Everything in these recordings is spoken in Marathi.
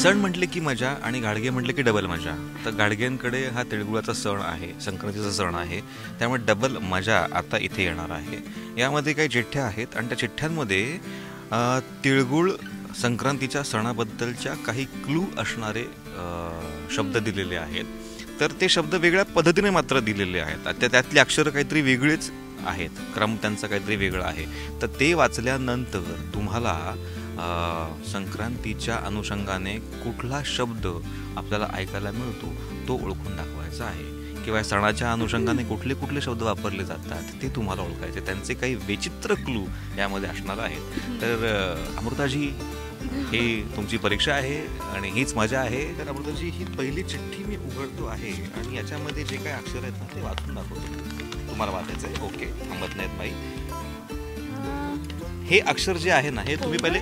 सण म्हटले की मजा आणि गाडगे म्हटले की डबल मजा. तर गाडग्यांकडे हा तिळगुळाचा सण आहे, संक्रांतीचा सण आहे, त्यामुळे डबल मजा आता इथे येणार आहे. यामध्ये काही चिठ्ठ्या आहेत आणि त्या चिठ्ठ्यांमध्ये तिळगुळ संक्रांतीच्या सणाबद्दलच्या काही क्लू असणारे शब्द दिलेले आहेत. तर ते शब्द वेगळ्या पद्धतीने मात्र दिलेले आहेत. त्यातली अक्षरं काहीतरी वेगळीच आहेत, क्रम त्यांचा काहीतरी वेगळा आहे. तर ते वाचल्यानंतर तुम्हाला संक्रांतीच्या अनुषंगाने कुठला शब्द आपल्याला ऐकायला मिळतो तो ओळखून दाखवायचा आहे, किंवा सणाच्या अनुषंगाने कुठले कुठले शब्द वापरले जातात ते तुम्हाला ओळखायचे. त्यांचे काही विचित्र क्लू यामध्ये असणार आहेत. तर अमृताजी, ही तुमची परीक्षा आहे आणि हीच मजा आहे. तर अमृताजी, ही पहिली चिठ्ठी मी उघडतो आहे आणि याच्यामध्ये जे काही अक्षर आहेत ना ते वाचून दाखवतो. तुम्हाला वाचायचं आहे? ओके, थांबत नाहीत बाई. हे अक्षर जे आहे ना हे तुम्ही पहिले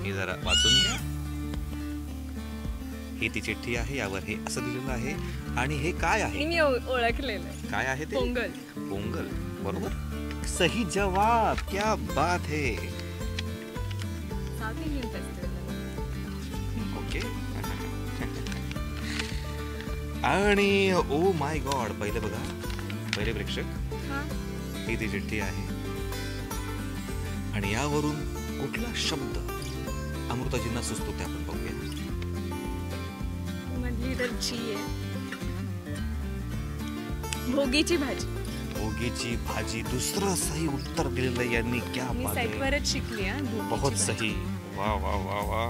हे जरा वाचून घ्या. ही ती चिठ्ठी आहे, यावर हे असं दिलेलं आहे. आणि हे काय आहे? मी ओळखलेलं. काय आहे ते? पोंगल. पोंगल, बरोबर. सही जवाब, क्या बात है. ओके. आणि ओ माय गॉड, पहिले बघा, पहिले प्रेक्षक, ही ती चिठ्ठी आहे आणि यावरून कुठला शब्द अमृताजींना सुचतो ते आपण बघूया. मधली तर ची आहे. भोगीची भाजी. भोगीची भाजी, दुसरं सही उत्तर दिलेलं यांनी. क्या बात है, साइटवरच शिकली. बहुत सही. वा वा वा वा.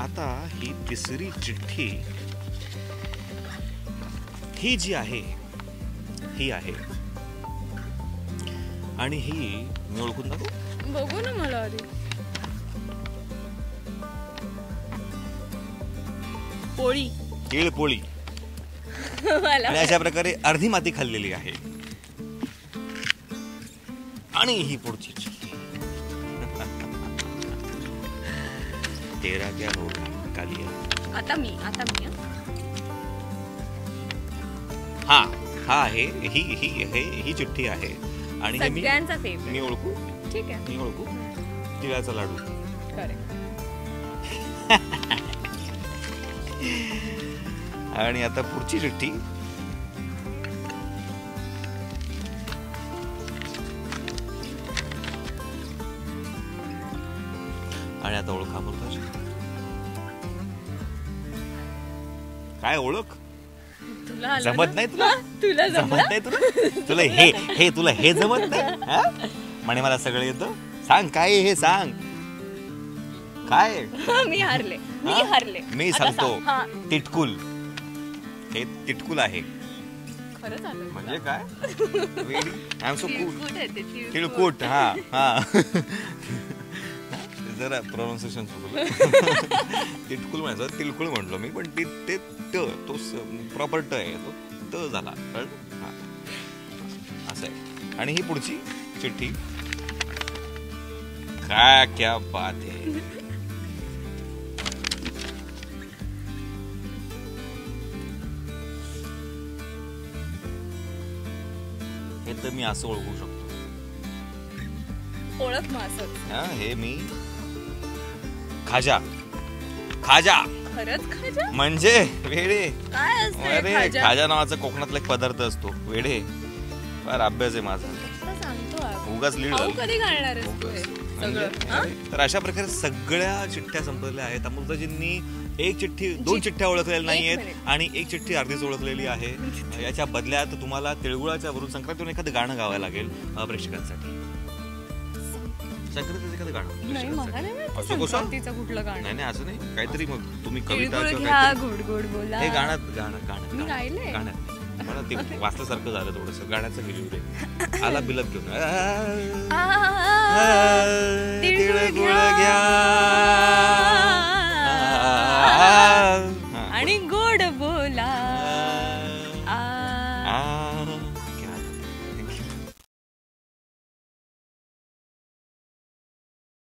आता ही तिसरी चिठ्ठी, ही जी आहे ही आहे आणि ही मी ओळखून दाखवू. बघू ना मला आधी. पोळी. तीळ पोळी. आणि अशा प्रकारे अर्धी माती खाल्लेली आहे. आणि ही पुढची चिठ्ठी. तेरा क्या होगा कालिया. आता मी हा हा आहे, ही चिठ्ठी आहे आणि हे मी ओळखू. ठीक आहे, मी ओळखू. तिळाचा लाडू. आणि आता पुढची चिठ्ठी. आणि आता ओळखा अमृताजी. काय ओळख? जमत नाही तुला? तुला जमत नाही तुला हे जमत नाही म्हणे. मला सगळं येतं. सांग काय हे, सांग काय. मी हारले. मी सांगतो. तिटकुल. हे तिटकुल आहे. खरंच आलं म्हणजे काय? I am so cool. तिळकुट. हा जरा प्रोनाउन्सिएशन चुकलं. तिटकुल म्हणायचं, तिळकुळ म्हणलो मी, पण ते तो प्रॉपर ट आहे, तो झाला. कळलं? असं आहे. आणि ही पुढची चिठ्ठी. काय क्या बात है. हे तर मी असं ओळखू शकतो. ओळख मग असं. हे मी खाजा. खरंच खाजा म्हणजे वेडे. काय असते अरे खाजा नावाचा कोकणातला एक पदार्थ असतो. वेडे, फार अभ्यास आहे माझा. उगाच लीड झालं. कधी घालणार तर अशा प्रकारे सगळ्या चिठ्ठ्या संपलेल्या आहेत. अमृताजींनी एक चिठ्ठी, दोन चिठ्ठ्या ओळखलेल्या नाही आहेत आणि एक चिठ्ठी अर्धीच ओळखलेली आहे. याच्या बदल्यात तुम्हाला तिळगुळाच्या वरून संक्रांतीवर एखादं गाणं गावं लागेल प्रेक्षकांसाठी. संक्रांतीचं एखादं गाणं. कुठलं गाणं? नाही असं नाही, काहीतरी मग तुम्ही कविता गोड बोला. हे गाण्यात मला ते वाचल्यासारखं झालं थोडंसं. गाण्याचं गिल्ली आला बिलप घेऊन. तिळगुळ घ्या